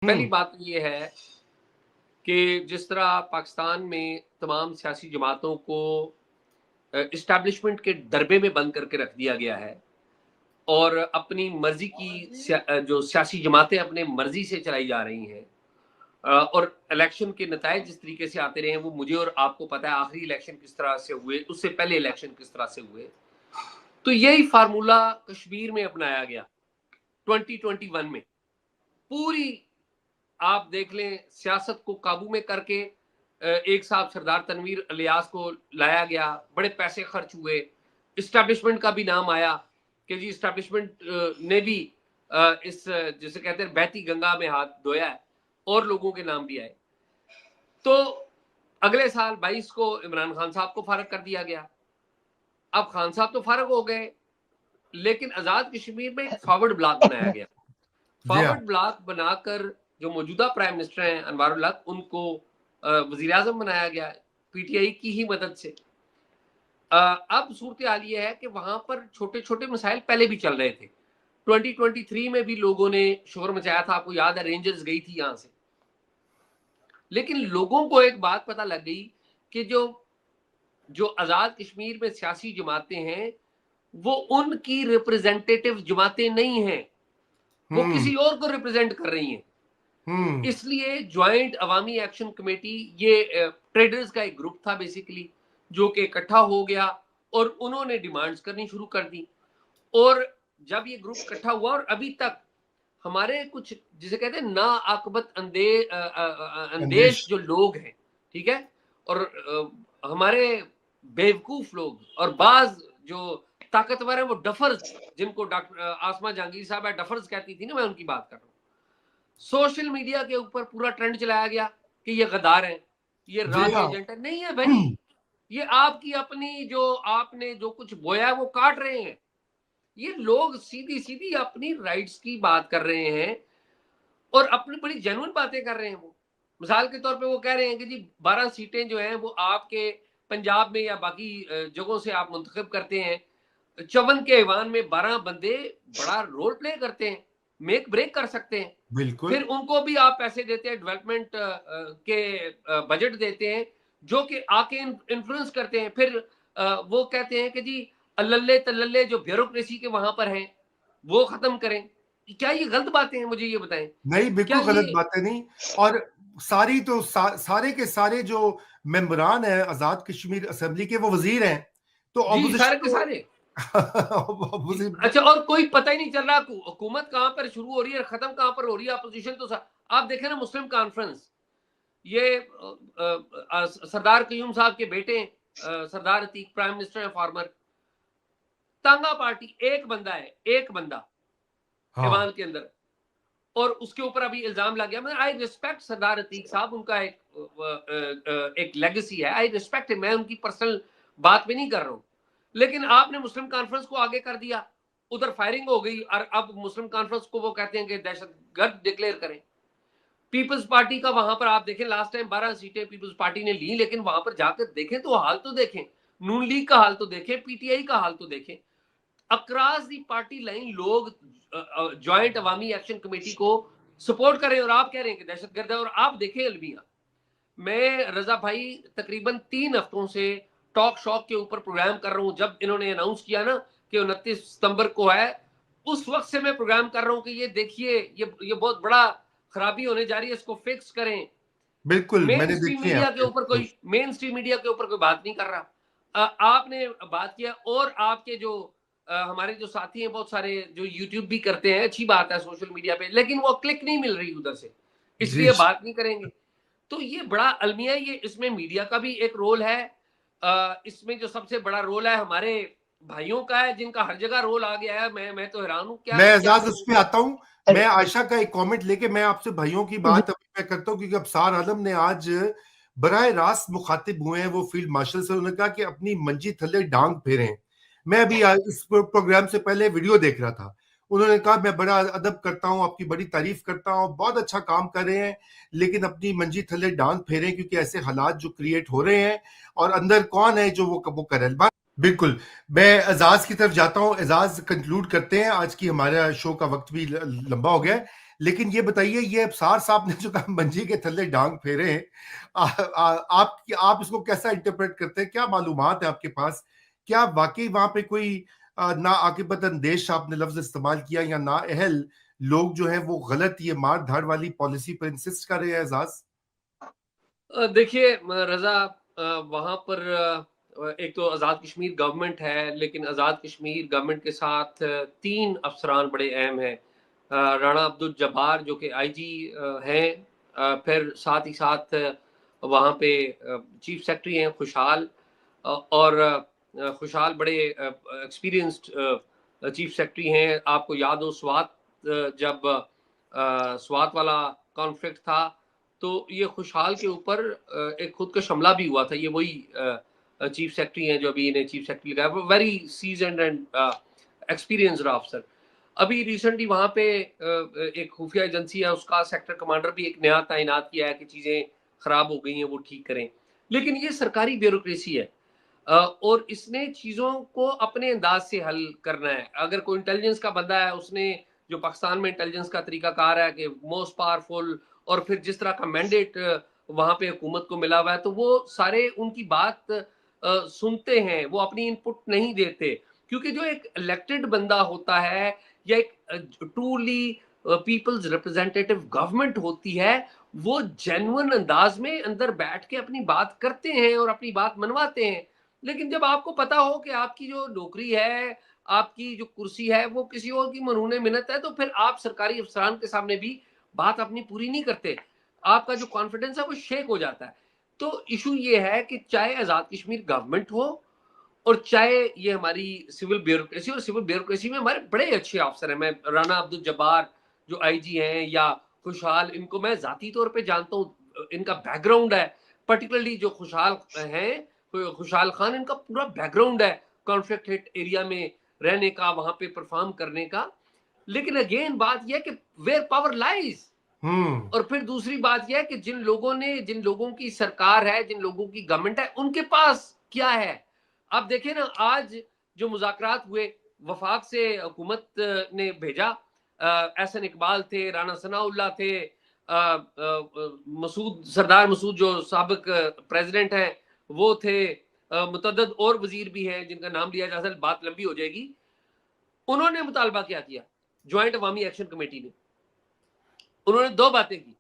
पहली बात ये है कि जिस तरह पाकिस्तान में तमाम सियासी जमातों को इस्टेब्लिशमेंट के दरबे में बंद करके रख दिया गया है और अपनी मर्जी की जो सियासी जमातें अपने मर्जी से चलाई जा रही हैं, और इलेक्शन के नतायज जिस तरीके से आते रहे हैं वो मुझे और आपको पता है। आखिरी इलेक्शन किस तरह से हुए, उससे पहले इलेक्शन किस तरह से हुए। तो यही फार्मूला कश्मीर में अपनाया गया 2021 में। पूरी आप देख लें, सियासत को काबू में करके एक साहब सरदार तनवीर इलियास को लाया गया, बड़े पैसे खर्च हुए, इस्टेब्लिशमेंट का भी नाम आया कि जी इस्टेब्लिशमेंट ने भी इस जिसे कहते हैं बहती गंगा में हाथ धोया है, और लोगों के नाम भी आए। तो अगले साल 22 को इमरान खान साहब को फारग कर दिया गया। अब खान साहब तो फारग हो गए, लेकिन आजाद कश्मीर में एक फॉरवर्ड ब्लॉक बनाया गया। फॉरवर्ड ब्लॉक बनाकर जो मौजूदा प्राइम मिनिस्टर हैं अनवारुल हक, उनको वजीर आजम बनाया गया पीटीआई की ही मदद से। अब सूरत हाल ये है कि वहां पर छोटे छोटे मसाइल पहले भी चल रहे थे। 2023 में भी लोगों ने शोर मचाया था, आपको याद है, रेंजर्स गई थी यहां से। लेकिन लोगों को एक बात पता लग गई कि जो जो आजाद कश्मीर में सियासी जमातें हैं वो उनकी रिप्रेजेंटेटिव जमातें नहीं हैं, वो किसी और को रिप्रेजेंट कर रही हैं। इसलिए ज्वाइंट अवामी एक्शन कमेटी, ये ट्रेडर्स का एक ग्रुप था बेसिकली, जो कि इकट्ठा हो गया और उन्होंने डिमांड्स करनी शुरू कर दी। और जब ये ग्रुप इकट्ठा हुआ, और अभी तक हमारे कुछ जिसे कहते हैं ना आकबत अंदेश जो लोग हैं, ठीक है, और हमारे बेवकूफ लोग और बाज जो ताकतवर है वो डफर्स, जिनको डॉक्टर आसमा जहांगीर साहब डफर्स कहती थी ना, मैं उनकी बात कर रहा हूँ। सोशल मीडिया के ऊपर पूरा ट्रेंड चलाया गया कि ये गद्दार हैं, ये राज एजेंट है। नहीं है भाई, ये आपकी अपनी जो आपने जो कुछ बोया है वो काट रहे हैं। ये लोग सीधी सीधी अपनी राइट्स की बात कर रहे हैं और अपनी बड़ी जेन्युइन बातें कर रहे हैं। वो मिसाल के तौर पे वो कह रहे हैं कि जी 12 सीटें जो हैं वो आपके पंजाब में या बाकी जगहों से आप मुंतखब करते हैं। चवन के ऐवान में 12 बंदे बड़ा रोल प्ले करते हैं, मेक ब्रेक कर सकते हैं। बिल्कुल। फिर उनको भी आप पैसे देते हैं, डेवलपमेंट के बजट देते हैं, जो कि आके इन्फ्लुएंस करते हैं। फिर वो कहते हैं कि जी अल्लल्ले तल्लल्ले जो ब्यूरोक्रेसी के वहां पर हैं वो खत्म करें। क्या ये गलत बातें हैं? मुझे ये बताएं। नहीं, बिल्कुल गलत बातें नहीं। और सारी तो सारे के सारे जो मेंबरान हैं आजाद कश्मीर असेंबली के, वो वजीर हैं। तो सारे के ऑपोजिशन सारे अच्छा, और कोई पता ही नहीं चल रहा हुकूमत कहां पर शुरू हो रही है, खत्म कहां पर हो रही है। अपोजिशन तो आप देखें ना, मुस्लिम कॉन्फ्रेंस, ये सरदार कयूम साहब के बेटे सरदार अतीक प्राइम मिनिस्टर है फॉर्मर। तांगा पार्टी, एक बंदा है, एक बंदा ईवान के अंदर, और उसके ऊपर अभी इल्जाम लग गया। मैं आई रिस्पेक्ट सरदार अतीक साहब, उनका एक लेगेसी है, आई रिस्पेक्ट, मैं उनकी पर्सनल बात में नहीं कर रहा हूं। लेकिन आपने मुस्लिम कॉन्फ्रेंस को आगे कर दिया, उधर फायरिंग हो गई, और अब मुस्लिम कॉन्फ्रेंस को वो कहते हैं कि दहशतगर्द डिक्लेयर करें। पीपल्स पार्टी का वहां पर आप देखें, लास्ट टाइम 12 सीटें पीपल्स पार्टी ने ली, लेकिन वहां पर जाकर देखें तो हाल तो देखें, नून लीग का हाल तो देखें, पीटीआई का हाल तो देखें। अक्रॉस दी पार्टी लाइन लोग ज्वाइंट अवामी एक्शन कमेटी को सपोर्ट कर रहे हैं, और आप कह रहे हैं कि दहशतगर्द है। और आप देखें अलमिया, मैं रजा भाई तकरीबन 3 हफ्तों से टॉक शॉक के ऊपर प्रोग्राम कर रहा हूं। जब इन्होंने अनाउंस किया ना कि 29 सितंबर को है, उस वक्त से मैं प्रोग्राम कर रहा हूं कि ये देखिए, ये बहुत बड़ा खराबी होने जा रही है, इसको फिक्स करें। बिल्कुल, मेन मैंने स्ट्रीम देखी है मीडिया के ऊपर कोई मेन स्ट्रीम मीडिया के ऊपर कोई बात नहीं कर रहा। आपने बात किया, और आपके जो हमारे जो साथी हैं बहुत सारे जो यूट्यूब भी करते हैं, अच्छी बात है सोशल मीडिया पे, लेकिन वो क्लिक नहीं मिल रही उधर से, इसलिए बात नहीं करेंगे। तो ये बड़ा अलमिया, ये इसमें मीडिया का भी एक रोल है। इसमें जो सबसे बड़ा रोल है हमारे भाइयों का है, जिनका हर जगह रोल आ गया है। मैं तो हैरान हूं। क्या मैं क्या एजाज उस पे आता हूं। मैं आयशा का एक कमेंट लेके मैं आपसे भाइयों की बात अभी मैं करता हूं, क्योंकि अबसार आलम ने आज बराह रास्त मुखातिब हुए हैं, वो फील्ड मार्शल से। उन्होंने कहा कि अपनी मंजी थल्ले डांग फेरें। मैं अभी इस प्रोग्राम से पहले वीडियो देख रहा था। उन्होंने कहा मैं बड़ा अदब करता हूं, आपकी बड़ी तारीफ करता हूं, बहुत अच्छा काम कर रहे हैं, लेकिन अपनी मंजी थल्ले डांग फेरें, क्योंकि ऐसे हालात जो क्रिएट हो रहे हैं, और अंदर कौन है जो वो करे। बिल्कुल, मैं एजाज की तरफ जाता हूं। एजाज, कंक्लूड करते हैं, आज की हमारा शो का वक्त भी लंबा हो गया है। लेकिन ये बताइए, ये अफसार साहब ने जो कहा मंजी के थल्ले डांग फेरे हैं, आप इसको कैसा इंटरप्रेट करते हैं? क्या मालूमात है आपके पास? क्या वाकई वहां पे कोई ना आकिबत अंदेश आपने लफ्ज इस्तेमाल किया, या ना अहल लोग जो है वो गलत ये मार धाड़ वाली पॉलिसी पर इंसिस्ट कर रहे हैं? एजाज, देखिए रजा, वहां पर एक तो आज़ाद कश्मीर गवर्नमेंट है, लेकिन आज़ाद कश्मीर गवर्नमेंट के साथ तीन अफसरान बड़े अहम हैं। राणा अब्दुल जब्बार जो कि आईजी हैं, फिर साथ ही साथ वहाँ पे चीफ सेक्रेटरी हैं खुशहाल, और खुशहाल बड़े एक्सपीरियंस्ड चीफ सेक्रेटरी हैं। आपको याद हो स्वात, जब स्वात वाला कॉन्फ्लिक्ट था तो ये खुशहाल के ऊपर एक खुद का हमला भी हुआ था। ये वही चीफ सेक्रेटरी हैं जो अभी इन्हें चीफ सेक्रेटरी लगाया, very seasoned and experienced officer. अभी रिसेंटली वहां पे एक खुफिया एजेंसी है, उसका सेक्टर कमांडर भी एक नया तैनात किया है कि चीजें खराब हो गई हैं वो ठीक करें। लेकिन ये सरकारी ब्यूरोक्रेसी है, और इसने चीजों को अपने अंदाज से हल करना है। अगर कोई इंटेलिजेंस का बंदा है, उसने जो पाकिस्तान में इंटेलिजेंस का तरीकाकार है कि मोस्ट पावरफुल, और फिर जिस तरह का मैंडेट वहां पे हुकूमत को मिला हुआ है, तो वो सारे उनकी बात सुनते हैं, वो अपनी इनपुट नहीं देते। क्योंकि जो एक इलेक्टेड बंदा होता है या एक ट्रूली पीपल्स रिप्रेजेंटेटिव गवर्नमेंट होती है, वो जेन्युइन अंदाज में अंदर बैठ के अपनी बात करते हैं और अपनी बात मनवाते हैं। लेकिन जब आपको पता हो कि आपकी जो नौकरी है, आपकी जो कुर्सी है, वो किसी और की मरहून मिन्नत है, तो फिर आप सरकारी अफसरान के सामने भी बात अपनी पूरी नहीं करते। आपका जो कॉन्फिडेंस है वो शेक हो जाता है। तो इशू ये है कि चाहे आजाद कश्मीर गवर्नमेंट हो और चाहे ये हमारी सिविल ब्यूरोक्रेसी, और सिविल ब्यूरोक्रेसी में हमारे बड़े अच्छे अफसर हैं। मैं राना अब्दुल जब्बार जो आईजी हैं, या खुशहाल, इनको मैं जाती तौर पे जानता हूँ, इनका बैकग्राउंड है। पर्टिकुलरली जो खुशहाल हैं, खुशहाल खान, इनका पूरा बैकग्राउंड है कॉन्फ्लिक्ट हिट एरिया में रहने का, वहां पे परफॉर्म करने का। लेकिन अगेन बात यह है कि वेयर पावर लाइज। और फिर दूसरी बात यह है कि जिन लोगों की सरकार है, जिन लोगों की गवर्नमेंट है, उनके पास क्या है। आप देखें ना, आज जो मुज़ाकरात हुए, वफाक से हुकूमत ने भेजा, एहसन इकबाल थे, राना सनाउल्लाह थे, मसूद, सरदार मसूद जो साबिक प्रेसिडेंट हैं वो थे, मुतअद्दिद और वजीर भी हैं जिनका नाम लिया जा सकता, बात लंबी हो जाएगी। उन्होंने मुतालबा क्या किया, ज्वाइंट अवामी एक्शन कमेटी ने? उन्होंने दो बातें की।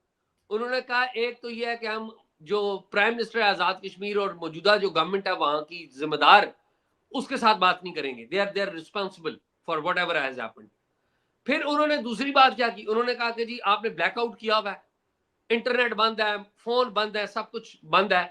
उन्होंने कहा, एक तो यह है कि हम जो प्राइम मिनिस्टर आजाद कश्मीर और मौजूदा जो गवर्नमेंट है वहां की जिम्मेदार, उसके साथ बात नहीं करेंगे। They are responsible for whatever has happened. फिर उन्होंने दूसरी बात क्या की, उन्होंने कहा कि जी आपने ब्लैकआउट किया हुआ है, इंटरनेट बंद है, फोन बंद है, सब कुछ बंद है,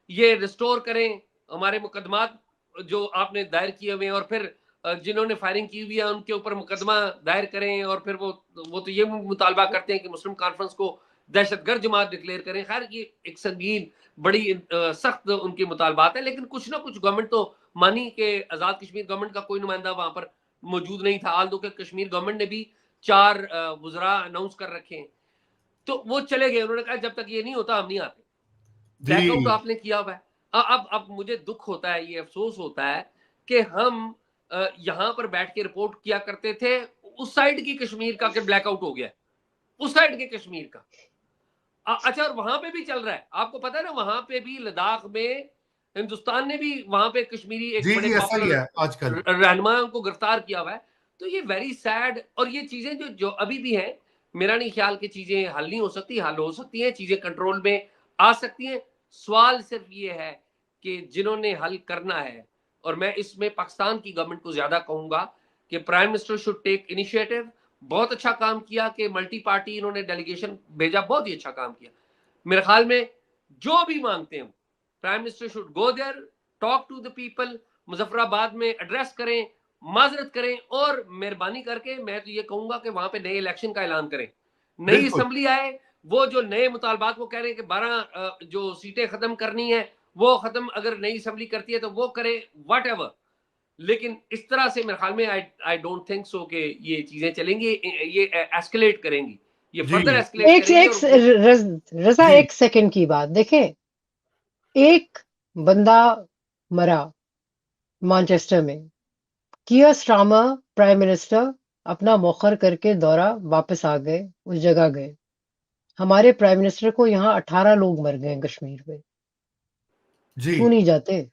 ये रिस्टोर करें हमारे मुकदमात जो आपने दायर किए हुए हैं, और फिर जिन्होंने फायरिंग की हुई है उनके ऊपर मुकदमा दायर करें। और फिर वो तो ये मुतालबा करते हैं कि मुस्लिम कॉन्फ्रेंस को दहशतगर्द जमात डिक्लेयर करें। खैर ये एक संगीन बड़ी सख्त उनके मुतालबात है, लेकिन कुछ ना कुछ गवर्नमेंट तो मानी कि आजाद कश्मीर गवर्नमेंट का कोई नुमाइंदा वहां पर मौजूद नहीं था। आल दो के कश्मीर गवर्नमेंट ने भी 4 वुजरा अनाउंस कर रखे हैं, तो वो चले गए। उन्होंने कहा जब तक ये नहीं होता हम नहीं आते। ब्लैकआउट जी आपने किया हुआ है। अब मुझे दुख होता है, ये अफसोस होता है कि हम यहां पर बैठ के रिपोर्ट किया करते थे उस साइड की कश्मीर का कि ब्लैकआउट हो गया, उस साइड के कश्मीर का। अच्छा, और वहां पे भी चल रहा है, आपको पता है ना, वहां पे भी लद्दाख में हिंदुस्तान ने भी वहां पे कश्मीरी एक जी बड़े जी, ऐसा ही पॉपुलर है आजकल। रहनुमा को गिरफ्तार किया हुआ है। तो ये वेरी सैड। और ये चीजें जो जो अभी भी हैं, मेरा नहीं ख्याल कि चीजें हल नहीं हो सकती, हल हो सकती हैं, चीजें कंट्रोल में आ सकती हैं। सवाल सिर्फ ये है कि जिन्होंने हल करना है, और मैं इसमें पाकिस्तान की गवर्नमेंट को ज्यादा कहूंगा कि prime minister should take initiative. बहुत अच्छा काम किया कि मल्टी पार्टी इन्होंने डेलीगेशन भेजा, बहुत ही अच्छा काम किया। मेरे ख्याल में जो भी मांगते हैं prime minister should go there, talk to the people, Muzaffarabad में एड्रेस करें, माजरत करें, और मेहरबानी करके मैं तो ये कहूंगा कि वहां पे नए इलेक्शन का ऐलान करें, नई बिल्कुल। असम्बली आए। वो जो नए मुतालबात वो कह रहे हैं कि 12 जो सीटें खत्म करनी है वो खत्म, अगर नई असम्बली करती है तो वो करे, वट एवर। लेकिन इस तरह से मेरे ख्याल में आई डोंट थिंक सो कि ये चीजें चलेंगी, ये एस्केलेट करेंगी, ये जी फर्दर एस्केलेट एक करेंगी। एक और वो रजा, जी एक सेकंड की बात देखें। एक बंदा मरा मैनचेस्टर में, कियर स्टारमर प्राइम मिनिस्टर, अपना मौखर करके दौरा वापस आ गए, उस जगह गए। हमारे प्राइम मिनिस्टर को यहाँ 18 लोग मर गए कश्मीर में, जी क्यों नहीं जाते?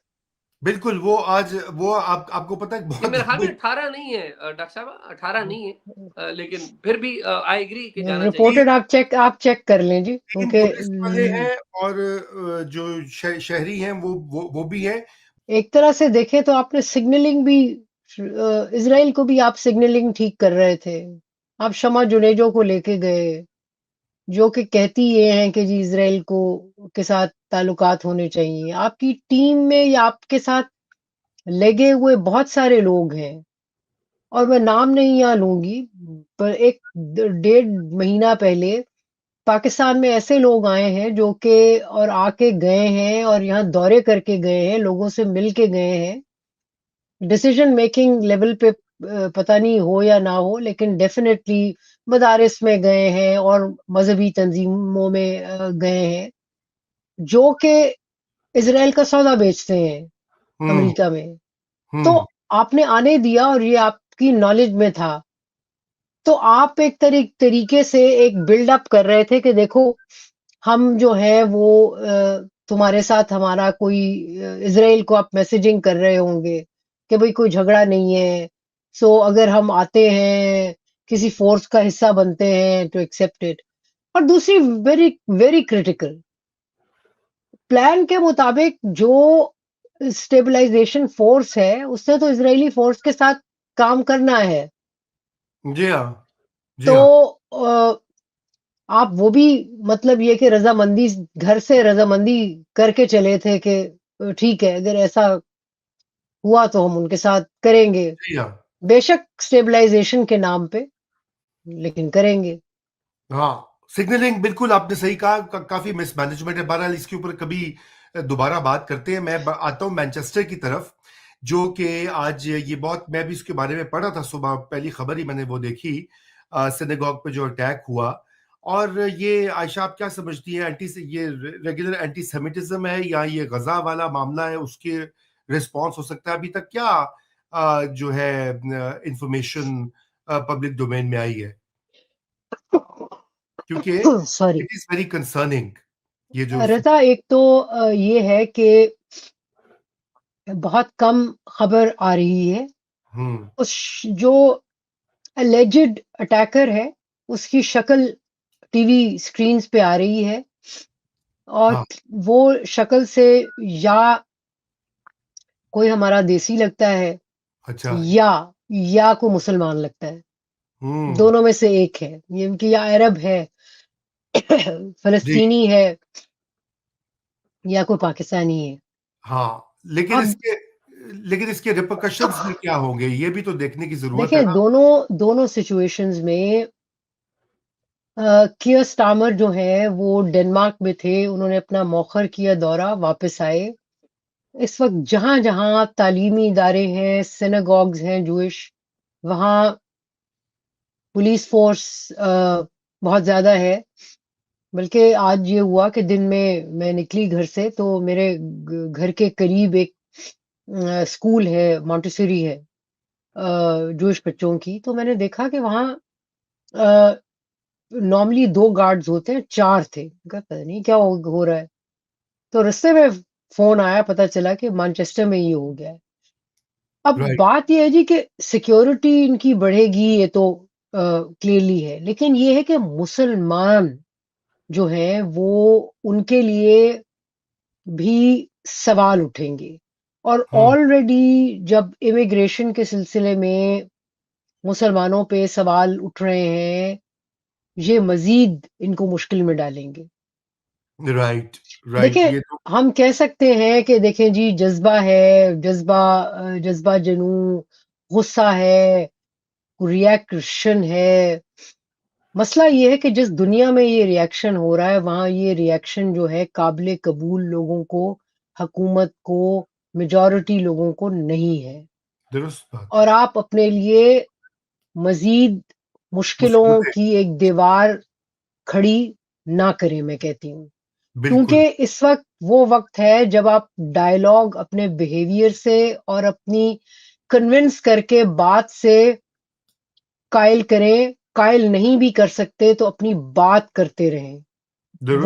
बिल्कुल। वो आज वो आपको पता है ये बहुत मेरे ख्याल में 18 नहीं है डॉक्टर साहब, 18 नहीं है, लेकिन फिर भी आई एग्री कि जाना चाहिए। रिपोर्टेड आप चेक कर लें जी, 3 क्योंकि पुलिस वाले हैं और जो शहरी हैं वो भी हैं। एक तरह से देखें तो आपने सिग्नलिंग भी, इसराइल को भी आप सिग्नलिंग ठीक कर रहे थे। आप शमा जुनेजो को लेके गए, जो कि कहती ये हैं कि जी इसराइल को के साथ ताल्लुकात होने चाहिए। आपकी टीम में या आपके साथ लगे हुए बहुत सारे लोग हैं, और मैं नाम नहीं यहाँ लूंगी, पर एक 1.5 महीना पहले पाकिस्तान में ऐसे लोग आए हैं जो कि और आके गए हैं और यहाँ दौरे करके गए हैं, लोगों से मिल के गए हैं। डिसीजन मेकिंग लेवल पे पता नहीं हो या ना हो, लेकिन डेफिनेटली मदारिस में गए हैं और मजहबी तंजीमों में गए हैं, जो कि इसराइल का सौदा बेचते हैं हम्म अमेरिका में। तो हम्म आपने आने दिया और ये आपकी नॉलेज में था, तो आप एक तरीके से एक बिल्डअप कर रहे थे कि देखो हम जो है वो तुम्हारे साथ हमारा कोई इसराइल को आप मैसेजिंग कर रहे होंगे कि भाई कोई झगड़ा नहीं है, सो अगर हम आते हैं किसी फोर्स का हिस्सा बनते हैं तो एक्सेप्ट इट। और दूसरी वेरी वेरी क्रिटिकल, प्लान के मुताबिक जो स्टेबलाइजेशन फोर्स है उसने तो इजरायली फोर्स के साथ काम करना है। जी हाँ जी तो हाँ आप वो भी, मतलब ये कि रजामंदी, घर से रजामंदी करके चले थे कि ठीक है अगर ऐसा हुआ तो हम उनके साथ करेंगे, जी हाँ बेशक स्टेबलाइजेशन के नाम पे, लेकिन करेंगे। हाँ। सिग्नलिंग बिल्कुल आपने सही कहा। काफी मिसमैनेजमेंट है। बहरहाल इसके ऊपर कभी दोबारा बात करते हैं। मैं आता हूँ मैनचेस्टर की तरफ, जो कि आज ये बहुत, मैं भी इसके बारे में पढ़ा था सुबह, पहली खबर ही मैंने वो देखी, सिनेगॉग पे जो अटैक हुआ। और ये आयशा आप क्या समझती है, ये रेगुलर एंटी सेमिटिज्म है या ये गजा वाला मामला है, उसके रिस्पॉन्स हो सकता है? अभी तक क्या जो है इंफॉर्मेशन पब्लिक डोमेन में आई है? क्योंकि sorry it is very concerning ये जो। रता, एक तो ये है कि बहुत कम खबर आ रही है। हम्म उस जो अलेजिड अटैकर है उसकी शक्ल टीवी स्क्रीन्स पे आ रही है, और हाँ वो शक्ल से या कोई हमारा देसी लगता है अच्छा या कोई मुसलमान लगता है। हम्म दोनों में से एक है ये, कि या अरब है जी फलस्तीनी है या कोई पाकिस्तानी है। हाँ। लेकिन अब इसके रिpercussions में क्या होंगे, ये भी तो देखने की जरूरत है देखिए, ना। दोनों सिचुएशंस में कियर स्टामर जो है वो डेनमार्क में थे, उन्होंने अपना मौखर किया दौरा, वापस आए। इस वक्त जहां जहां तालीमी इदारे हैं, सिनेगॉग्स हैं जूश, वहां पुलिस फोर्स बहुत ज्यादा है। बल्कि आज ये हुआ कि दिन में मैं निकली घर से तो मेरे घर के करीब एक स्कूल है, मॉन्टेसरी है जूश बच्चों की। तो मैंने देखा कि वहाँ नॉर्मली 2 गार्ड्स होते हैं, 4 थे। कहा, पता नहीं क्या हो रहा है। तो रास्ते में फोन आया, पता चला कि मैनचेस्टर में ये हो गया है। अब राइट बात ये है जी कि सिक्योरिटी इनकी बढ़ेगी, ये तो क्लियरली है, लेकिन ये है कि मुसलमान जो है वो, उनके लिए भी सवाल उठेंगे। और हम्म ऑलरेडी जब इमिग्रेशन के सिलसिले में मुसलमानों पे सवाल उठ रहे हैं, ये मजीद इनको मुश्किल में डालेंगे। राइट राइट देखिए, ये तो हम कह सकते हैं कि देखें जी, जज्बा है, जज्बा जनू, गुस्सा है, रिएक्शन है। मसला ये है कि जिस दुनिया में ये रिएक्शन हो रहा है, वहां ये रिएक्शन जो है काबिल कबूल लोगों को, हुकूमत को, मेजॉरिटी लोगों को नहीं है। दुरुस्त बात और है। आप अपने लिए मजीद मुश्किलों मुसीबतें की एक दीवार खड़ी ना करें, मैं कहती हूँ। क्योंकि बिल्कुल। इस वक्त वो वक्त है जब आप डायलॉग अपने बिहेवियर से और अपनी कन्विंस करके बात से कायल करें, कायल नहीं भी कर सकते तो अपनी बात करते रहें। जरूर